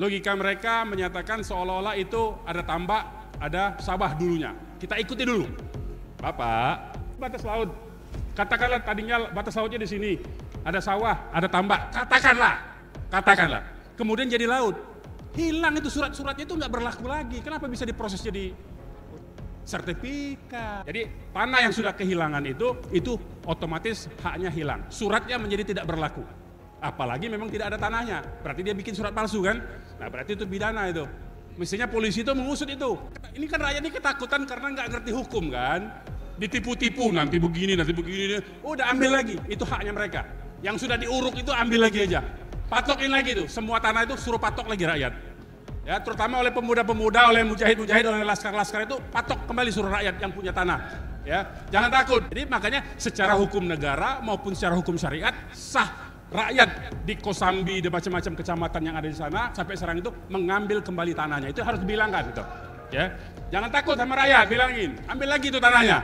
Logika mereka menyatakan seolah-olah itu ada tambak, ada sawah dulunya. Kita ikuti dulu. Bapak, batas laut. Katakanlah tadinya batas lautnya di sini. Ada sawah, ada tambak. Katakanlah. Kemudian jadi laut. Hilang itu surat-suratnya itu nggak berlaku lagi. Kenapa bisa diproses jadi sertifikat? Jadi tanah yang sudah kehilangan itu otomatis haknya hilang. Suratnya menjadi tidak berlaku. Apalagi memang tidak ada tanahnya, berarti dia bikin surat palsu kan? Nah berarti itu pidana itu. Mestinya polisi itu mengusut itu. Ini kan rakyat ini ketakutan karena nggak ngerti hukum kan? Ditipu-tipu, nanti begini, udah ambil lagi, itu haknya mereka. Yang sudah diuruk itu ambil lagi aja. Patokin lagi itu, semua tanah itu suruh patok lagi rakyat. Ya, terutama oleh pemuda-pemuda, oleh mujahid-mujahid, oleh laskar-laskar itu patok kembali suruh rakyat yang punya tanah. Ya, jangan takut. Jadi makanya secara hukum negara maupun secara hukum syariat sah rakyat di Kosambi, di macam-macam kecamatan yang ada di sana sampai sekarang itu mengambil kembali tanahnya. Itu harus dibilangkan itu. Ya, jangan takut sama rakyat, bilangin, ambil lagi itu tanahnya.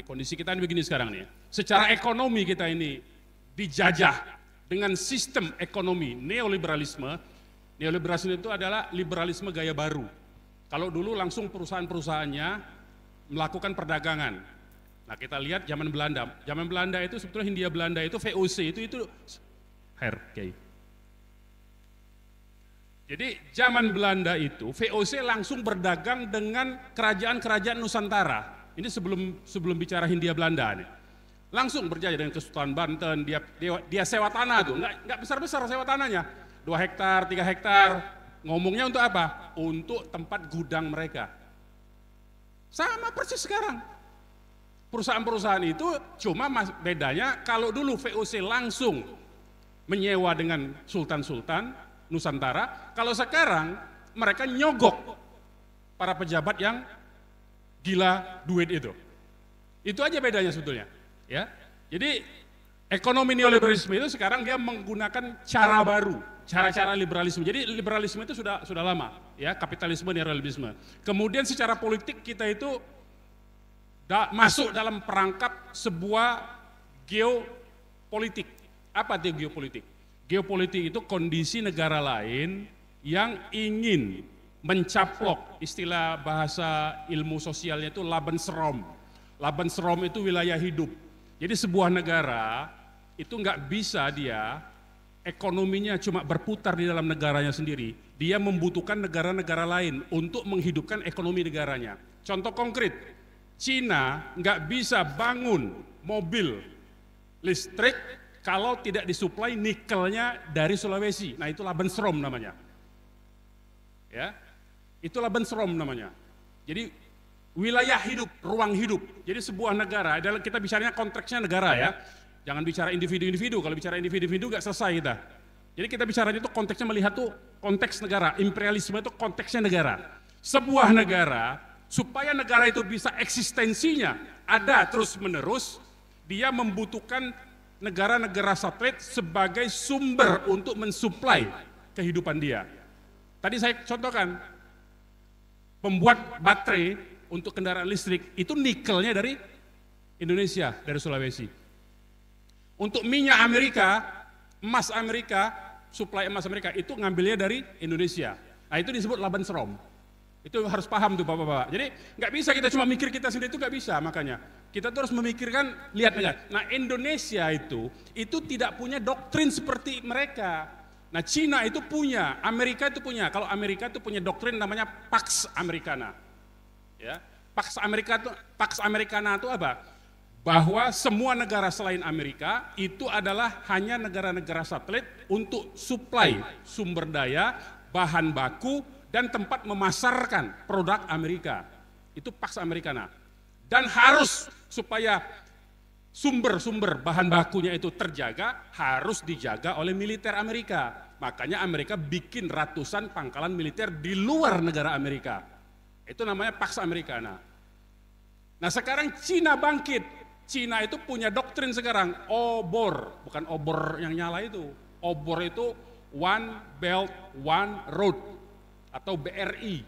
Kondisi kita ini begini sekarang nih. Secara ekonomi kita ini dijajah dengan sistem ekonomi neoliberalisme. Neoliberalisme itu adalah liberalisme gaya baru. Kalau dulu langsung perusahaan-perusahaannya melakukan perdagangan. Nah kita lihat zaman Belanda itu sebetulnya Hindia Belanda itu VOC itu Herkei. Jadi zaman Belanda itu VOC langsung berdagang dengan kerajaan-kerajaan Nusantara. Ini sebelum bicara Hindia Belanda nih. Langsung berjaya dengan Kesultanan Banten, dia sewa tanah tuh, nggak besar-besar sewa tanahnya. 2 hektar, 3 hektar. Ngomongnya untuk apa? Untuk tempat gudang mereka. Sama persis sekarang. Perusahaan-perusahaan itu cuma bedanya kalau dulu VOC langsung menyewa dengan sultan-sultan Nusantara, kalau sekarang mereka nyogok para pejabat yang gila duit itu. Itu aja bedanya sebetulnya, ya. Jadi ekonomi neoliberalisme itu sekarang dia menggunakan cara baru, cara-cara liberalisme. Jadi liberalisme itu sudah lama, ya, kapitalisme neoliberalisme. Kemudian secara politik kita itu masuk dalam perangkap sebuah geopolitik. Apa itu geopolitik? Geopolitik itu kondisi negara lain yang ingin mencaplok, istilah bahasa ilmu sosialnya itu Lebensraum. Lebensraum itu wilayah hidup. Jadi sebuah negara itu nggak bisa dia ekonominya cuma berputar di dalam negaranya sendiri. Dia membutuhkan negara-negara lain untuk menghidupkan ekonomi negaranya. Contoh konkret, Cina nggak bisa bangun mobil listrik kalau tidak disuplai nikelnya dari Sulawesi. Nah itu Lebensraum namanya. Ya, itu Lebensraum namanya. Jadi wilayah hidup, ruang hidup. Jadi sebuah negara, adalah kita bicaranya konteksnya negara ya. Jangan bicara individu-individu, kalau bicara individu-individu nggak selesai kita. Jadi kita bicara itu konteksnya melihat tuh konteks negara, imperialisme itu konteksnya negara. Sebuah negara, supaya negara itu bisa eksistensinya ada terus-menerus, dia membutuhkan negara-negara satelit sebagai sumber untuk mensuplai kehidupan dia. Tadi saya contohkan, pembuat baterai untuk kendaraan listrik itu nikelnya dari Indonesia, dari Sulawesi. Untuk minyak Amerika, emas Amerika, suplai emas Amerika itu ngambilnya dari Indonesia. Nah itu disebut Lebensraum. Itu harus paham tuh bapak-bapak. Jadi nggak bisa kita cuma mikir kita sendiri, itu nggak bisa. Makanya kita terus memikirkan, lihat. Nah Indonesia itu tidak punya doktrin seperti mereka. Nah Cina itu punya, Amerika itu punya. Kalau Amerika itu punya doktrin namanya Pax Americana. Ya, Pax Americana itu apa? Bahwa semua negara selain Amerika itu adalah hanya negara-negara satelit untuk suplai sumber daya, bahan baku, dan tempat memasarkan produk Amerika. Itu Pax Americana. Dan harus supaya sumber-sumber bahan bakunya itu terjaga, harus dijaga oleh militer Amerika. Makanya Amerika bikin ratusan pangkalan militer di luar negara Amerika. Itu namanya Pax Americana. Nah sekarang Cina bangkit. Cina itu punya doktrin sekarang, obor, bukan obor yang nyala itu. Obor itu One Belt, One Road. Atau BRI,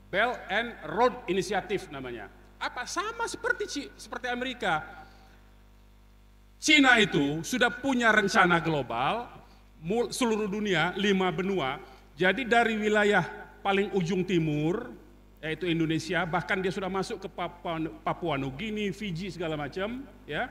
Belt and Road Initiative namanya. Apa? Sama seperti Amerika. Cina itu sudah punya rencana global seluruh dunia, 5 benua. Jadi dari wilayah paling ujung timur, yaitu Indonesia, bahkan dia sudah masuk ke Papua Nugini, Fiji segala macam, ya.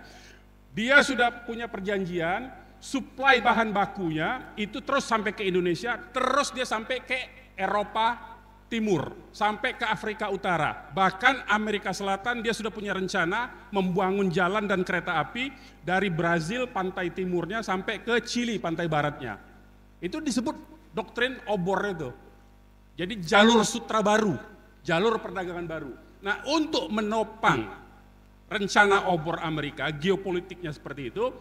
Dia sudah punya perjanjian, suplai bahan bakunya itu terus sampai ke Indonesia, terus dia sampai ke Eropa Timur, sampai ke Afrika Utara. Bahkan Amerika Selatan dia sudah punya rencana membangun jalan dan kereta api dari Brazil pantai timurnya sampai ke Chili pantai baratnya. Itu disebut doktrin obor itu. Jadi jalur sutra baru, jalur perdagangan baru. Nah, untuk menopang rencana obor Amerika, geopolitiknya seperti itu,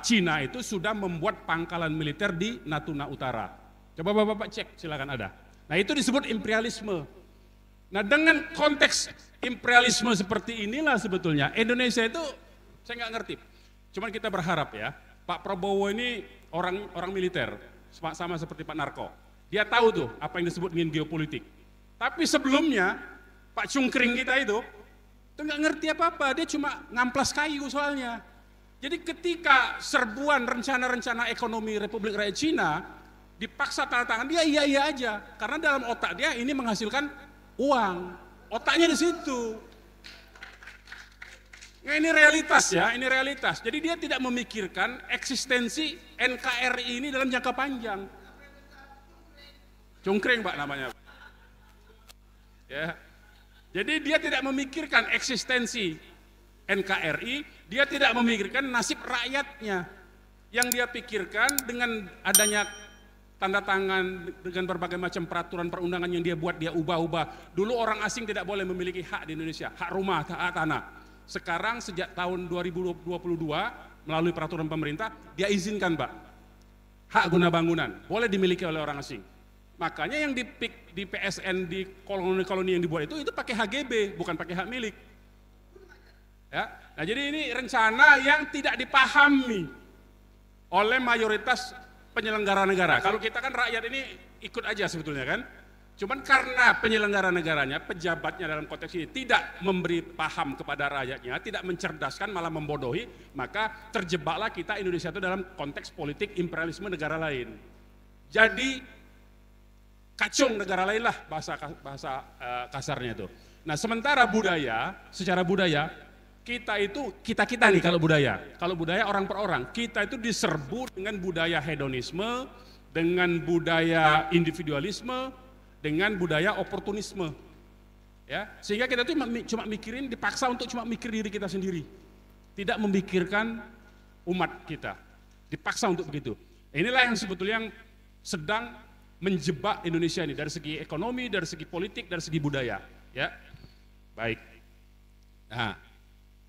Cina itu sudah membuat pangkalan militer di Natuna Utara. Coba Bapak cek, silakan ada. Nah, itu disebut imperialisme. Nah, dengan konteks imperialisme seperti inilah sebetulnya Indonesia itu saya nggak ngerti. Cuman kita berharap ya, Pak Prabowo ini orang militer, sama seperti Pak Narko. Dia tahu tuh apa yang disebut dengan geopolitik. Tapi sebelumnya Pak Cungkring kita itu nggak ngerti apa-apa, dia cuma ngamplas kayu soalnya. Jadi ketika serbuan rencana-rencana ekonomi Republik Rakyat Cina dipaksa tanda tangan, dia iya aja, karena dalam otak dia ini menghasilkan uang, otaknya di situ. Nah, ini realitas ya, ini realitas. Jadi dia tidak memikirkan eksistensi NKRI ini dalam jangka panjang. Cungkring Pak namanya. Ya. Jadi dia tidak memikirkan eksistensi NKRI, dia tidak memikirkan nasib rakyatnya. Yang dia pikirkan dengan adanya tanda tangan dengan berbagai macam peraturan perundangan yang dia buat, dia ubah-ubah. Dulu orang asing tidak boleh memiliki hak di Indonesia, hak rumah, hak tanah. Sekarang sejak tahun 2022 melalui peraturan pemerintah, dia izinkan Pak, hak guna bangunan boleh dimiliki oleh orang asing. Makanya yang di PSN, di koloni-koloni yang dibuat itu pakai HGB, bukan pakai hak milik. Ya. Nah, jadi ini rencana yang tidak dipahami oleh mayoritas penyelenggara negara. Kalau kita kan rakyat ini ikut aja sebetulnya kan. Cuman karena penyelenggara negaranya, pejabatnya dalam konteks ini tidak memberi paham kepada rakyatnya, tidak mencerdaskan, malah membodohi, maka terjebaklah kita Indonesia itu dalam konteks politik imperialisme negara lain. Jadi kacung negara lain lah bahasa kasarnya itu. Nah, sementara budaya, secara budaya kita nih kalau budaya orang per orang, kita itu diserbu dengan budaya hedonisme, dengan budaya individualisme, dengan budaya oportunisme. Ya, sehingga kita tuh cuma mikirin, dipaksa untuk cuma mikir diri kita sendiri. Tidak memikirkan umat kita. Dipaksa untuk begitu. Inilah yang sebetulnya yang sedang menjebak Indonesia ini dari segi ekonomi, dari segi politik, dari segi budaya, ya. Baik. Nah,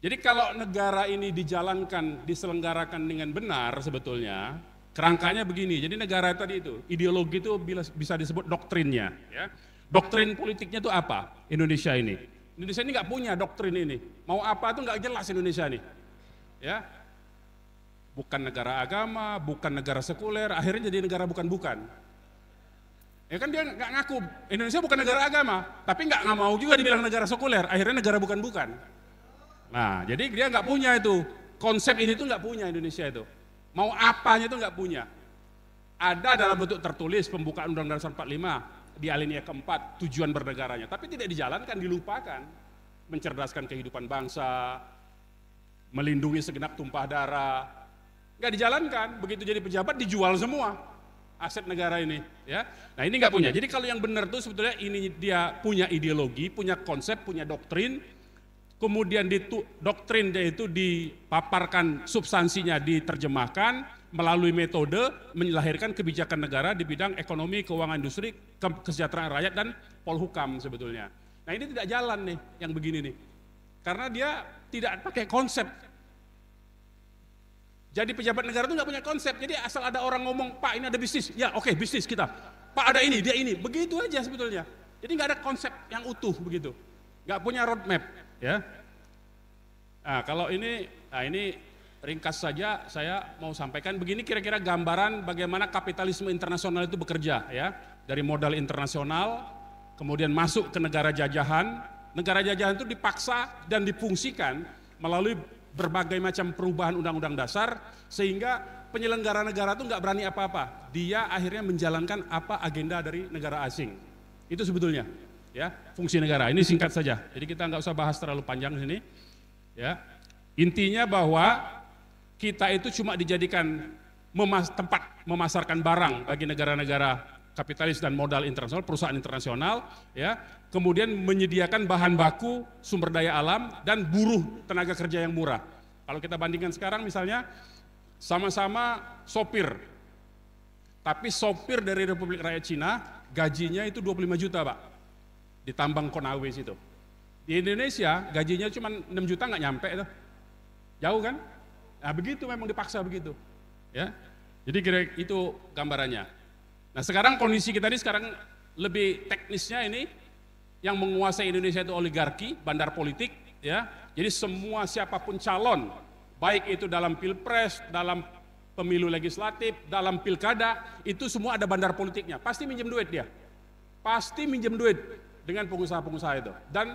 jadi kalau negara ini dijalankan, diselenggarakan dengan benar sebetulnya, kerangkanya begini. Jadi negara tadi itu, ideologi itu bisa disebut doktrinnya. Ya. Doktrin politiknya itu apa? Indonesia ini. Indonesia ini nggak punya doktrin ini. Mau apa itu nggak jelas Indonesia ini. Ya. Bukan negara agama, bukan negara sekuler, akhirnya jadi negara bukan-bukan. Ya kan dia nggak ngaku, Indonesia bukan negara agama, tapi nggak mau juga dibilang negara sekuler, akhirnya negara bukan-bukan. Nah, jadi dia nggak punya itu, konsep ini tuh nggak punya Indonesia itu. Mau apanya itu nggak punya. Ada dalam bentuk tertulis pembukaan Undang-Undang Dasar 45 di alinea keempat tujuan bernegaranya, tapi tidak dijalankan, dilupakan. Mencerdaskan kehidupan bangsa, melindungi segenap tumpah darah, nggak dijalankan. Begitu jadi pejabat dijual semua aset negara ini, ya. Nah, ini nggak punya. Jadi kalau yang benar tuh sebetulnya ini dia punya ideologi, punya konsep, punya doktrin. Kemudian doktrin dia itu dipaparkan, substansinya diterjemahkan melalui metode melahirkan kebijakan negara di bidang ekonomi, keuangan, industri, kesejahteraan rakyat dan polhukam sebetulnya. Nah, ini tidak jalan nih yang begini nih. Karena dia tidak pakai konsep. Jadi pejabat negara itu nggak punya konsep. Jadi asal ada orang ngomong, Pak ini ada bisnis, ya oke, bisnis kita. Pak ada ini, dia ini, begitu aja sebetulnya. Jadi nggak ada konsep yang utuh begitu. Nggak punya roadmap. Ya, nah kalau ini ringkas saja saya mau sampaikan begini kira-kira gambaran bagaimana kapitalisme internasional itu bekerja ya, dari modal internasional kemudian masuk ke negara jajahan itu dipaksa dan difungsikan melalui berbagai macam perubahan undang-undang dasar, sehingga penyelenggara negara itu nggak berani apa-apa. Dia akhirnya menjalankan apa agenda dari negara asing. Itu sebetulnya, ya, fungsi negara. Ini singkat saja. Jadi kita nggak usah bahas terlalu panjang sini. Ya, intinya bahwa kita itu cuma dijadikan tempat memasarkan barang bagi negara-negara kapitalis dan modal internasional, perusahaan internasional, ya, kemudian menyediakan bahan baku, sumber daya alam, dan buruh tenaga kerja yang murah. Kalau kita bandingkan sekarang misalnya, sama-sama sopir, tapi sopir dari Republik Rakyat Cina, gajinya itu 25 juta Pak, di tambang Konawe situ. Di Indonesia gajinya cuma 6 juta nggak nyampe itu. Jauh kan? Nah begitu, memang dipaksa begitu. Ya. Jadi kira itu gambarannya. Nah sekarang kondisi kita ini sekarang lebih teknisnya ini, yang menguasai Indonesia itu oligarki, bandar politik, ya. Jadi semua siapapun calon, baik itu dalam pilpres, dalam pemilu legislatif, dalam pilkada, itu semua ada bandar politiknya. Pasti minjem duit dia. Pasti minjem duit dengan pengusaha-pengusaha itu. Dan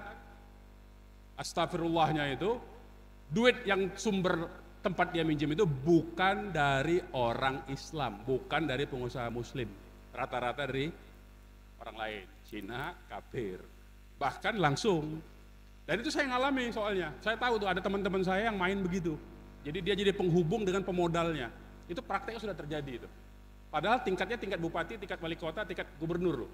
astagfirullahnya itu, duit yang sumber tempat dia minjem itu bukan dari orang Islam, bukan dari pengusaha muslim. Rata-rata dari orang lain, Cina, kafir. Bahkan langsung. Dan itu saya ngalami soalnya. Saya tahu tuh ada teman-teman saya yang main begitu. Jadi dia jadi penghubung dengan pemodalnya. Itu prakteknya sudah terjadi itu. Padahal tingkatnya tingkat bupati, tingkat wali kota, tingkat gubernur.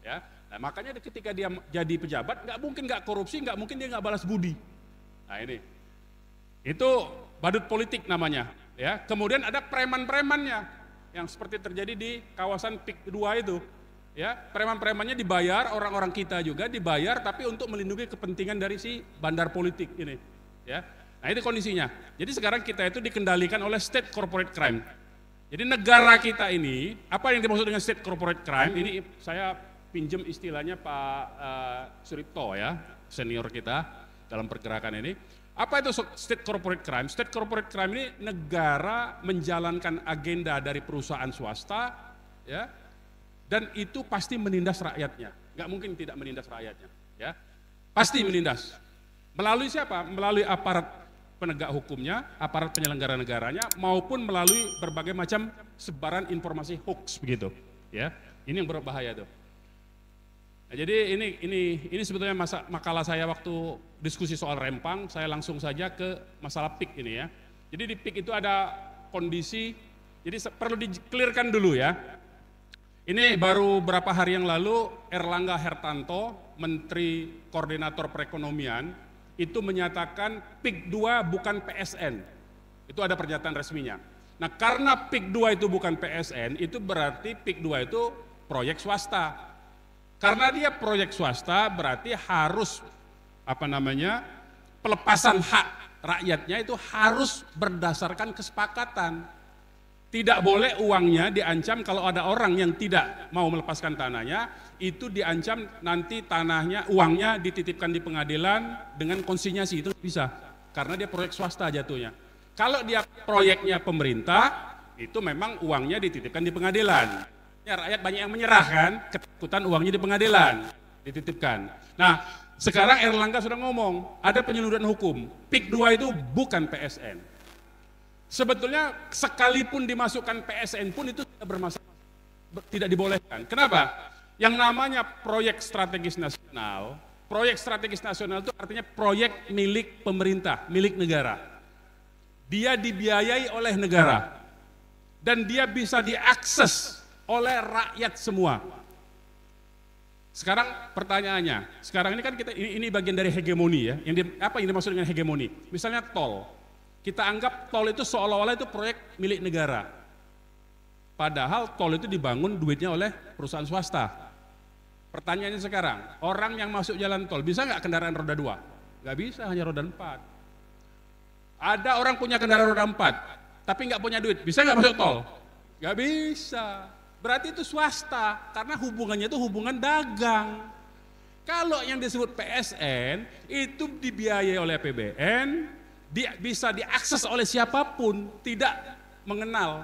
Ya. Nah, makanya ketika dia jadi pejabat, nggak mungkin nggak korupsi, nggak mungkin dia nggak balas budi. Nah ini, itu badut politik namanya. Ya. Kemudian ada preman-premannya, yang seperti terjadi di kawasan PIK 2 itu. Ya, preman-premannya dibayar, orang-orang kita juga dibayar, tapi untuk melindungi kepentingan dari si bandar politik ini. Ya. Nah itu kondisinya. Jadi sekarang kita itu dikendalikan oleh state corporate crime. Jadi negara kita ini, apa yang dimaksud dengan state corporate crime? Ini saya pinjam istilahnya Pak Suripto ya, senior kita dalam pergerakan ini. Apa itu state corporate crime? State corporate crime ini negara menjalankan agenda dari perusahaan swasta, ya, dan itu pasti menindas rakyatnya. Nggak mungkin tidak menindas rakyatnya, ya, pasti menindas. Melalui siapa? Melalui aparat penegak hukumnya, aparat penyelenggara negaranya, maupun melalui berbagai macam sebaran informasi hoax begitu, ya. Ini yang berbahaya tuh. Nah, jadi ini sebetulnya makalah saya waktu diskusi soal Rempang. Saya langsung saja ke masalah PIK ini ya. Jadi di PIK itu ada kondisi, jadi perlu di-clearkan dulu ya. Ini baru berapa hari yang lalu Erlangga Hertanto, Menteri Koordinator Perekonomian, itu menyatakan PIK 2 bukan PSN. Itu ada pernyataan resminya. Nah karena PIK 2 itu bukan PSN, itu berarti PIK 2 itu proyek swasta. Karena dia proyek swasta berarti harus pelepasan hak rakyatnya itu harus berdasarkan kesepakatan. Tidak boleh uangnya diancam kalau ada orang yang tidak mau melepaskan tanahnya, itu diancam nanti tanahnya, uangnya dititipkan di pengadilan dengan konsinyasi, itu bisa. Karena dia proyek swasta jatuhnya. Kalau dia proyeknya pemerintah, itu memang uangnya dititipkan di pengadilan. Ya, rakyat banyak yang menyerah kan, ketakutan uangnya di pengadilan, dititipkan. Nah, sekarang Erlangga sudah ngomong, ada penyeluduran hukum, PIK 2 itu bukan PSN. Sebetulnya sekalipun dimasukkan PSN pun itu tidak bermasalah, tidak dibolehkan. Kenapa? Yang namanya proyek strategis nasional itu artinya proyek milik pemerintah, milik negara. Dia dibiayai oleh negara dan dia bisa diakses oleh rakyat semua. Sekarang pertanyaannya, sekarang ini kan ini bagian dari hegemoni ya. Apa yang dimaksud dengan hegemoni? Misalnya tol. Kita anggap tol itu seolah-olah itu proyek milik negara. Padahal tol itu dibangun duitnya oleh perusahaan swasta. Pertanyaannya sekarang, orang yang masuk jalan tol bisa nggak kendaraan roda 2? Nggak bisa, hanya roda 4. Ada orang punya kendaraan roda 4, tapi nggak punya duit, bisa nggak masuk tol? Nggak bisa. Berarti itu swasta, karena hubungannya itu hubungan dagang. Kalau yang disebut PSN, itu dibiayai oleh APBN, bisa diakses oleh siapapun, tidak mengenal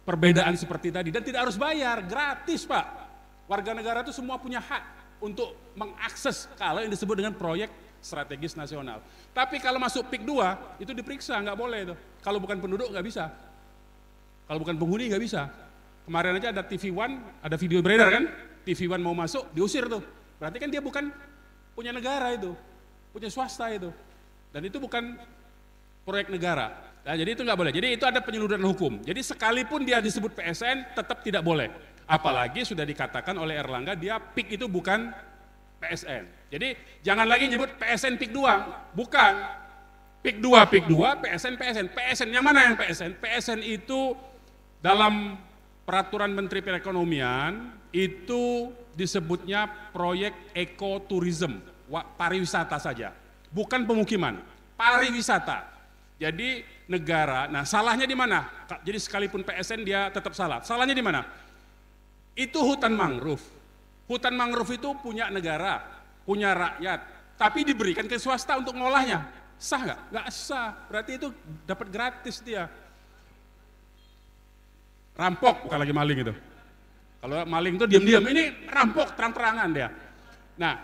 perbedaan seperti tadi, dan tidak harus bayar, gratis Pak. Warga negara itu semua punya hak untuk mengakses kalau yang disebut dengan proyek strategis nasional. Tapi kalau masuk PIK 2 itu diperiksa, nggak boleh itu. Kalau bukan penduduk nggak bisa. Kalau bukan penghuni nggak bisa. Kemarin aja ada TV One, ada video beredar kan? TV One mau masuk, diusir tuh. Berarti kan dia bukan punya negara itu, punya swasta itu. Dan itu bukan proyek negara. Nah, jadi itu nggak boleh. Jadi itu ada penyeluduran hukum. Jadi sekalipun dia disebut PSN, tetap tidak boleh. Apalagi sudah dikatakan oleh Erlangga, dia PIK itu bukan PSN. Jadi jangan lagi nyebut PSN PIK 2, bukan. PIK 2, PSN, PSN. PSN yang mana yang PSN? PSN itu dalam peraturan Menteri Perekonomian itu disebutnya proyek ekoturism, pariwisata saja, bukan pemukiman, pariwisata. Jadi negara, nah salahnya di mana? Jadi sekalipun PSN dia tetap salah. Salahnya di mana? Itu hutan mangrove. Hutan mangrove itu punya negara, punya rakyat, tapi diberikan ke swasta untuk ngolahnya. Sah nggak? Nggak sah. Berarti itu dapat gratis dia. Rampok, bukan lagi maling itu. Kalau maling itu diam-diam, ini rampok terang-terangan dia. Nah,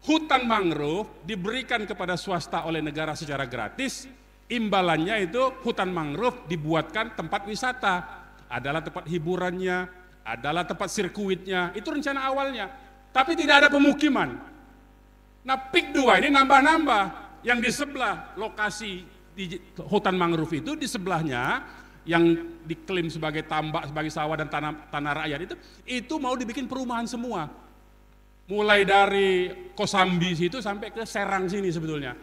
hutan mangrove diberikan kepada swasta oleh negara secara gratis, imbalannya itu hutan mangrove dibuatkan tempat wisata, adalah tempat hiburannya, adalah tempat sirkuitnya, itu rencana awalnya. Tapi tidak ada pemukiman. Nah, PIK 2 ini nambah-nambah, yang di sebelah lokasi di hutan mangrove itu, di sebelahnya, yang diklaim sebagai tambak, sebagai sawah dan tanah rakyat itu mau dibikin perumahan semua. Mulai dari Kosambi situ sampai ke Serang sini sebetulnya.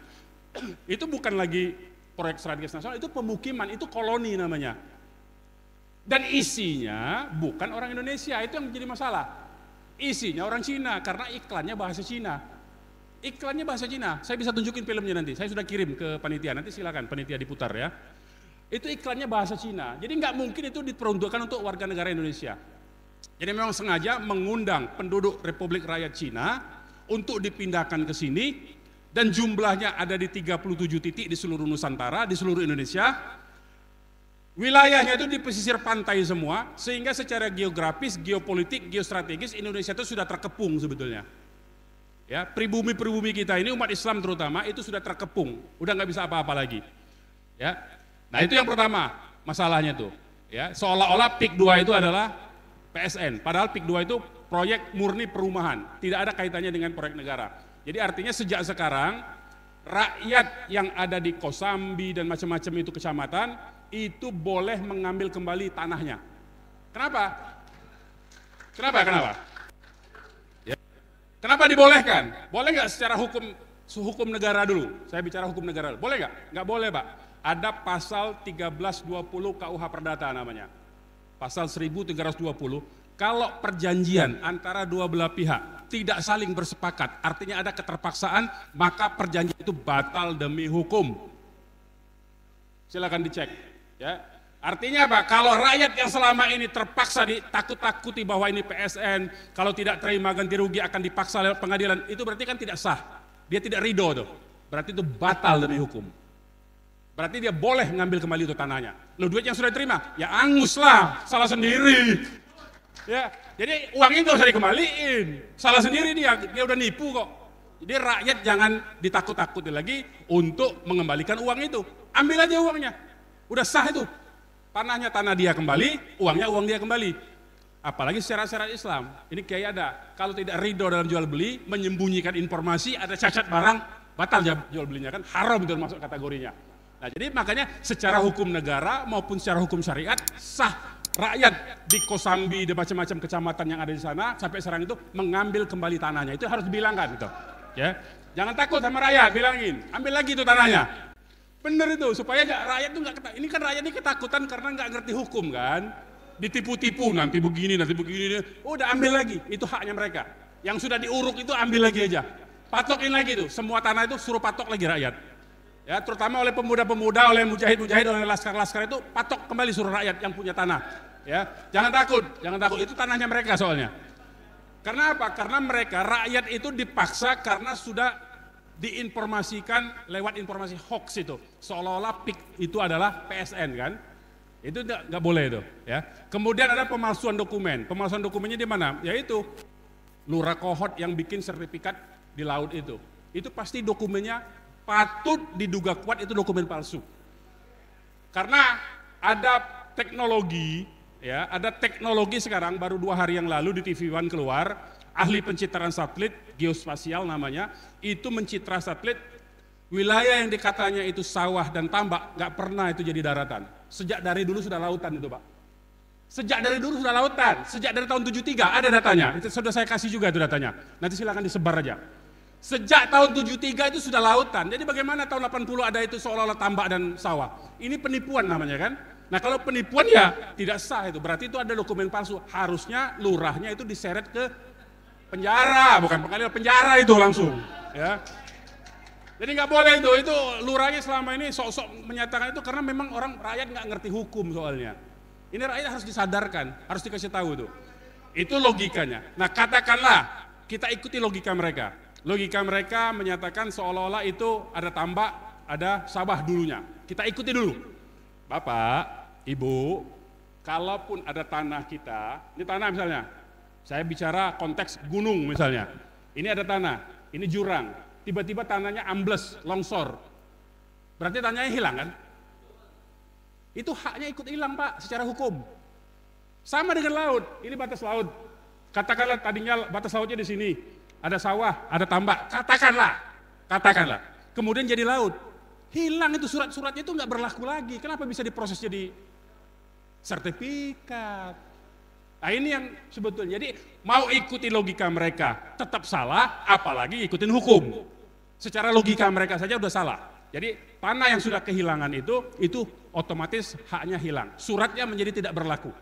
Itu bukan lagi proyek strategis nasional, itu pemukiman, itu koloni namanya. Dan isinya bukan orang Indonesia, itu yang menjadi masalah. Isinya orang Cina, karena iklannya bahasa Cina. Iklannya bahasa Cina, saya bisa tunjukin filmnya nanti, saya sudah kirim ke panitia, nanti silakan panitia diputar ya. Itu iklannya bahasa Cina, jadi nggak mungkin itu diperuntukkan untuk warga negara Indonesia. Jadi memang sengaja mengundang penduduk Republik Rakyat Cina untuk dipindahkan ke sini, dan jumlahnya ada di 37 titik di seluruh Nusantara, di seluruh Indonesia. Wilayahnya itu di pesisir pantai semua, sehingga secara geografis, geopolitik, geostrategis Indonesia itu sudah terkepung sebetulnya. Ya, pribumi-pribumi kita ini umat Islam terutama itu sudah terkepung, udah nggak bisa apa-apa lagi. Ya. Nah itu yang pertama masalahnya tuh, ya seolah-olah PIK 2 itu adalah PSN, padahal PIK 2 itu proyek murni perumahan, tidak ada kaitannya dengan proyek negara. Jadi artinya sejak sekarang rakyat yang ada di Kosambi dan macam-macam itu kecamatan itu boleh mengambil kembali tanahnya. Kenapa? Kenapa? Ya. Kenapa dibolehkan? Boleh nggak secara hukum negara dulu? Saya bicara hukum negara, boleh nggak? Nggak boleh, Pak. Ada pasal 1320 KUH Perdata namanya. Pasal 1320, kalau perjanjian antara dua belah pihak tidak saling bersepakat, artinya ada keterpaksaan, maka perjanjian itu batal demi hukum. Silakan dicek. Ya. Artinya apa? Kalau rakyat yang selama ini terpaksa ditakut-takuti bahwa ini PSN, kalau tidak terima ganti rugi akan dipaksa lewat pengadilan, itu berarti kan tidak sah. Dia tidak ridho tuh. Berarti itu batal demi hukum. Berarti dia boleh ngambil kembali itu tanahnya. Loh, duit yang sudah diterima, ya angus lah, salah sendiri. Ya, jadi uangnya nggak usah dikembaliin, salah sendiri dia udah nipu kok. Jadi rakyat jangan ditakut-takuti lagi untuk mengembalikan uang itu. Ambil aja uangnya, udah sah itu. Tanahnya tanah dia kembali, uangnya uang dia kembali. Apalagi secara syariat Islam, ini kayak ada, kalau tidak ridho dalam jual beli, menyembunyikan informasi, ada cacat barang, batal jual belinya kan, haram itu masuk kategorinya. Nah jadi makanya secara hukum negara maupun secara hukum syariat sah rakyat di Kosambi dan macam-macam kecamatan yang ada di sana sampai sekarang itu mengambil kembali tanahnya, itu harus dibilangkan gitu. Ya, jangan takut sama rakyat, bilangin, ambil lagi itu tanahnya. Bener itu supaya rakyat itu nggak ini kan rakyat ini ketakutan karena nggak ngerti hukum kan, ditipu-tipu nanti begini, udah ambil lagi, itu haknya mereka. Yang sudah diuruk itu ambil lagi aja, patokin lagi itu, semua tanah itu suruh patok lagi rakyat. Ya, terutama oleh pemuda-pemuda, oleh mujahid-mujahid, oleh laskar-laskar itu patok kembali suruh rakyat yang punya tanah. Ya, jangan takut, itu tanahnya mereka soalnya. Karena apa? Karena mereka rakyat itu dipaksa karena sudah diinformasikan lewat informasi hoax itu, seolah-olah PIK itu adalah PSN kan? Itu nggak boleh itu. Ya. Kemudian ada pemalsuan dokumen. Pemalsuan dokumennya di mana? Yaitu Lurah Kohot yang bikin sertifikat di laut itu. itu pasti dokumennya patut diduga kuat itu dokumen palsu. Karena ada teknologi, ya, ada teknologi sekarang baru 2 hari yang lalu di TV One keluar, ahli pencitraan satelit, geospasial namanya, itu mencitra satelit wilayah yang dikatanya itu sawah dan tambak, nggak pernah itu jadi daratan. Sejak dari dulu sudah lautan itu, Pak. Sejak dari dulu sudah lautan, sejak dari tahun 73 ada datanya. Itu sudah saya kasih juga itu datanya. Nanti silakan disebar aja. Sejak tahun 73 itu sudah lautan. Jadi bagaimana tahun 80 ada itu seolah-olah tambak dan sawah. Ini penipuan namanya kan. Nah kalau penipuan ya tidak sah itu. Berarti itu ada dokumen palsu. Harusnya lurahnya itu diseret ke penjara, bukan pengadilan, penjara itu langsung. Ya. Jadi nggak boleh itu lurahnya selama ini sok-sok menyatakan itu karena memang orang rakyat nggak ngerti hukum soalnya. Ini rakyat harus disadarkan, harus dikasih tahu itu. Itu logikanya. Nah katakanlah kita ikuti logika mereka. Logika mereka menyatakan seolah-olah itu ada tambak, ada sawah dulunya. Kita ikuti dulu. Bapak, Ibu, kalaupun ada tanah kita, ini tanah misalnya, saya bicara konteks gunung misalnya. Ini ada tanah, ini jurang. Tiba-tiba tanahnya ambles, longsor. Berarti tanahnya hilang kan? Itu haknya ikut hilang Pak, secara hukum. Sama dengan laut, ini batas laut. Katakanlah tadinya batas lautnya di sini, ada sawah, ada tambak, katakanlah. Kemudian jadi laut, hilang itu surat-suratnya itu nggak berlaku lagi. Kenapa bisa diproses jadi sertifikat? Nah ini yang sebetulnya, jadi mau ikuti logika mereka tetap salah, apalagi ikutin hukum. Secara logika mereka saja udah salah. Jadi tanah yang sudah kehilangan itu otomatis haknya hilang. Suratnya menjadi tidak berlaku.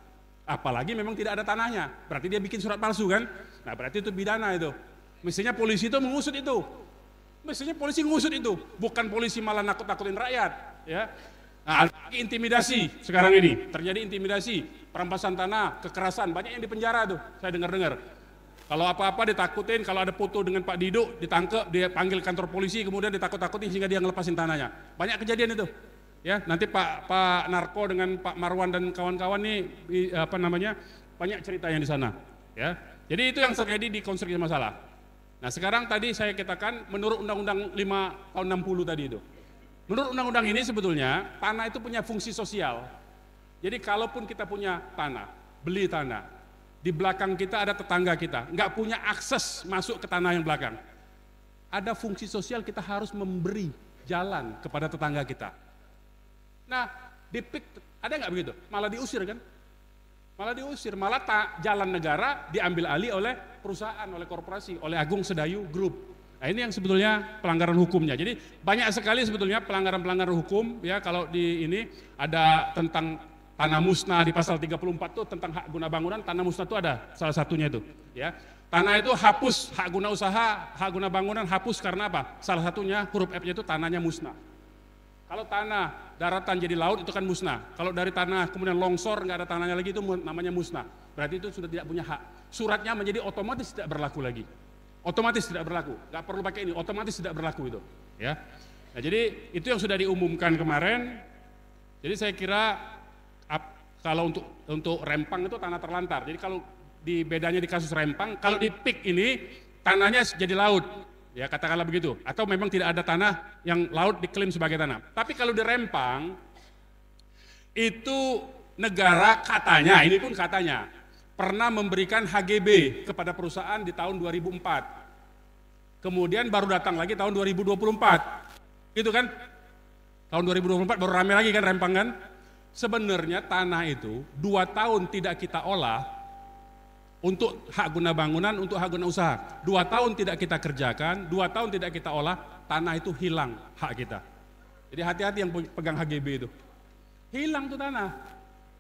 Apalagi memang tidak ada tanahnya. Berarti dia bikin surat palsu kan? Nah berarti itu pidana itu. Mestinya polisi itu mengusut itu. Mestinya polisi mengusut itu. Bukan polisi malah nakut-nakutin rakyat. Ya. Nah, intimidasi sekarang ini. Terjadi intimidasi. Perampasan tanah, kekerasan. Banyak yang dipenjara tuh. Saya dengar-dengar. Kalau apa-apa ditakutin, kalau ada foto dengan Pak Dido, ditangkap, dia panggil kantor polisi, kemudian ditakut-takutin sehingga dia ngelepasin tanahnya. Banyak kejadian itu. Ya, nanti Pak Narko dengan Pak Marwan dan kawan-kawan nih banyak ceritanya di sana. Ya. Jadi itu yang terjadi di konstruksi masalah. Nah, sekarang tadi saya katakan menurut Undang-Undang 5 tahun 60 tadi itu. Menurut undang-undang ini sebetulnya tanah itu punya fungsi sosial. Jadi kalaupun kita punya tanah, beli tanah, di belakang kita ada tetangga kita, nggak punya akses masuk ke tanah yang belakang. Ada fungsi sosial, kita harus memberi jalan kepada tetangga kita. Nah, di PIK ada nggak begitu? Malah diusir kan? Malah diusir, malah jalan negara diambil alih oleh perusahaan, oleh korporasi, oleh Agung Sedayu Group. Nah ini yang sebetulnya pelanggaran hukumnya. Jadi banyak sekali sebetulnya pelanggaran-pelanggaran hukum ya. Kalau di ini ada tentang tanah musnah di pasal 34 itu tentang hak guna bangunan, tanah musnah itu ada salah satunya itu ya. Tanah itu hapus, hak guna usaha, hak guna bangunan hapus karena apa? Salah satunya huruf F-nya itu tanahnya musnah. Kalau tanah daratan jadi laut itu kan musnah. Kalau dari tanah kemudian longsor nggak ada tanahnya lagi itu namanya musnah. Berarti itu sudah tidak punya hak. Suratnya menjadi otomatis tidak berlaku lagi. Otomatis tidak berlaku. Nggak perlu pakai ini, otomatis tidak berlaku itu. Ya. Nah, jadi itu yang sudah diumumkan kemarin. Jadi saya kira kalau untuk Rempang itu tanah terlantar. Jadi kalau di bedanya di kasus Rempang, kalau di PIK ini tanahnya jadi laut, ya katakanlah begitu. Atau memang tidak ada tanah yang laut diklaim sebagai tanah. Tapi kalau di Rempang itu negara katanya, ini pun katanya pernah memberikan HGB kepada perusahaan di tahun 2004. Kemudian baru datang lagi tahun 2024. Gitu kan? Tahun 2024 baru rame lagi kan Rempang kan? Sebenarnya tanah itu 2 tahun tidak kita olah untuk hak guna bangunan, untuk hak guna usaha. 2 tahun tidak kita kerjakan, 2 tahun tidak kita olah, tanah itu hilang hak kita. Jadi hati-hati yang pegang HGB itu. Hilang tuh tanah.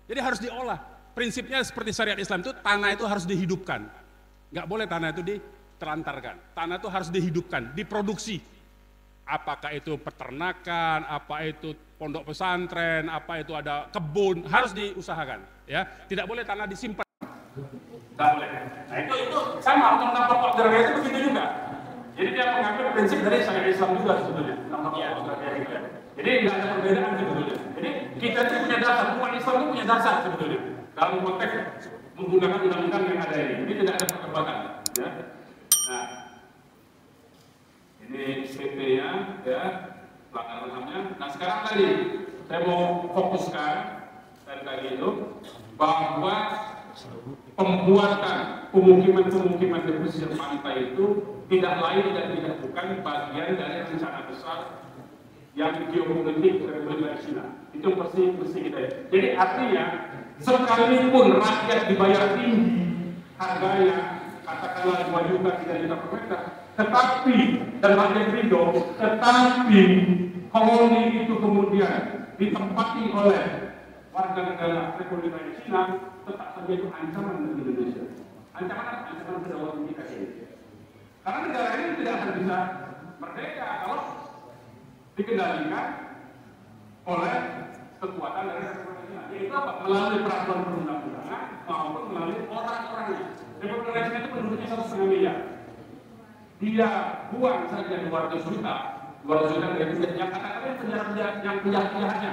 Jadi harus diolah. Prinsipnya seperti syariat Islam itu tanah itu harus dihidupkan. Nggak boleh tanah itu ditelantarkan. Tanah itu harus dihidupkan, diproduksi. Apakah itu peternakan, apa itu pondok pesantren, apa itu ada kebun, harus diusahakan. Ya, tidak boleh tanah disimpan. Nggak boleh. Nah itu sama undang-undang pokok agraria itu begitu juga. Jadi dia mengambil prinsip dari syariat Islam juga sebetulnya. Jadi nggak ada perbedaan sebetulnya. Jadi kita itu punya dasar, umat Islam itu punya dasar sebetulnya. Dalam konteks menggunakan undang-undang yang ada ini tidak ada perdebatan. Ya. Nah, ini ya pelanggaran HAM-nya. Nah sekarang tadi saya mau fokuskan dari tadi itu bahwa pembuatan pemukiman-pemukiman di pesisir pantai itu tidak lain dan tidak bukan bagian dari rencana besar yang geopolitik Republik China. Itu mesti kita. Jadi artinya sekalipun rakyat dibayar tinggi harganya, katakanlah 2 juta 3 juta per meter, tetapi dan rakyat ridho, tetapi koloni itu kemudian ditempati oleh warga negara Republik China, tetap saja itu ancaman bagi Indonesia. Ancaman kedaulatan kita ini. Karena negara ini tidak akan bisa merdeka kalau dikendalikan oleh kekuatan dari Republik China. Yaitu apa? Melalui peraturan perundang-undangan maupun melalui orang-orangnya. Republik China itu penduduknya 1,5 miliar. Dia buang saja 200 juta dari yang katakanlah yang penjahat-penjahatnya,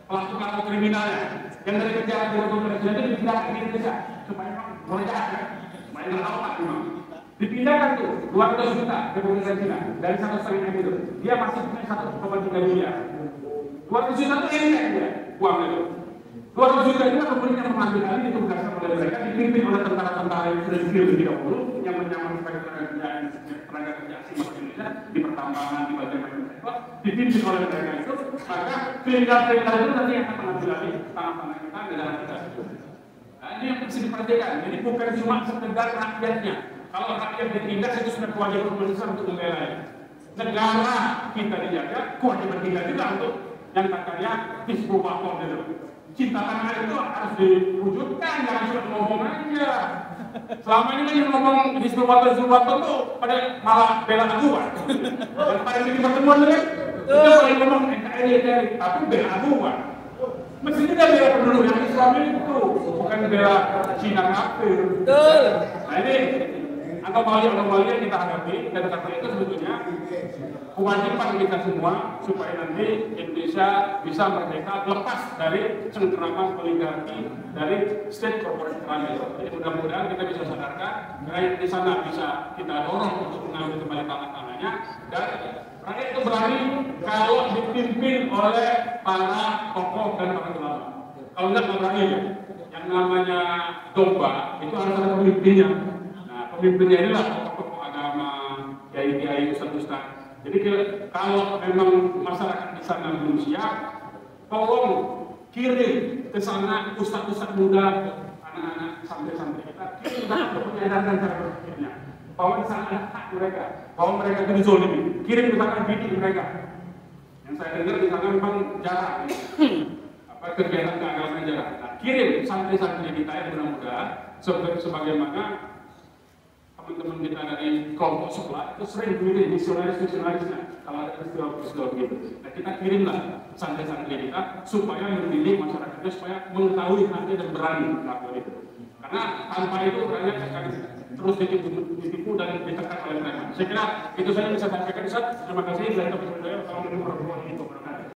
pelaku kriminalnya, yang dari penjara di Republik China itu dipindahkan ke Indonesia supaya boleh jahat ya, supaya nggak tahu memang. Dipindahkan tuh 200 juta Republik China dari 1,5 itu, dia masih punya 1,3 miliar. 200 juta itu enteng dia buang itu. 200 juta itu kemudian yang mengambil alih itu bukan oleh mereka, dipimpin oleh tentara-tentara yang sudah skill lebih dahulu yang menyamar sebagai tenaga kerja asing masuk Indonesia di pertambangan, di bagian sektor, dipimpin oleh mereka itu, maka kriminal-kriminal itu nanti akan mengambil alih tanah-tanah kita, negara kita. Nah, ini yang mesti diperhatikan. Jadi bukan cuma sekedar rakyatnya. Kalau rakyat ditindak itu sudah kewajiban pemerintah untuk membela. Negara kita dijaga, kewajiban kita juga untuk yang katanya disbubakor itu. Cinta tanah air itu harus diwujudkan, jangan cuma ngomong aja. Selama ini kan yang ngomong disbubakor itu pada malah bela aguan. Dan pada bikin pertemuan itu pada ngomong NKRI, tapi bela aguan. Mestinya dia bela penduduk yang Islam itu, bukan bela Cina kafir. Nah ini anomali yang kita hadapi, dan karena itu sebetulnya kewajiban kita semua supaya nanti Indonesia bisa merdeka lepas dari cengkeraman oligarki dari state corporate crime. Jadi mudah-mudahan kita bisa sadarkan rakyat di sana bisa kita dorong untuk mengambil kembali tanah-tanahnya, dan rakyat itu berani kalau dipimpin oleh para tokoh dan para ulama. Kalau enggak berani ya. Yang namanya domba itu harus ada pemimpinnya. Pemimpinnya inilah tokoh agama, kiai-kiai, ustaz-ustaz. Jadi kalau memang masyarakat di sana belum siap, tolong kirim ke sana ustaz-ustaz muda, anak-anak santri-santri kita, kirim untuk menyadarkan cara berpikirnya. Bahwa di sana ada hak mereka, bahwa mereka itu dizolimi. Kirim ke sana bidik mereka. Yang saya dengar di sana memang jarang. Kegiatan keagamaan jarang. Nah, kirim santri-santri kita yang mudah-mudahan sebagaimana teman-teman kita dari kelompok sebelah itu sering kirim misionaris-misionarisnya kalau ada peristiwa-peristiwa begitu. Nah kita kirimlah santri-santri kita supaya mendidik masyarakatnya supaya mengetahui haknya dan berani melakukan itu. Karena tanpa itu rakyat akan terus ditipu dan ditekan oleh mereka. Saya kira itu saja bisa saya sampaikan. Terima kasih. Assalamualaikum warahmatullahi wabarakatuh.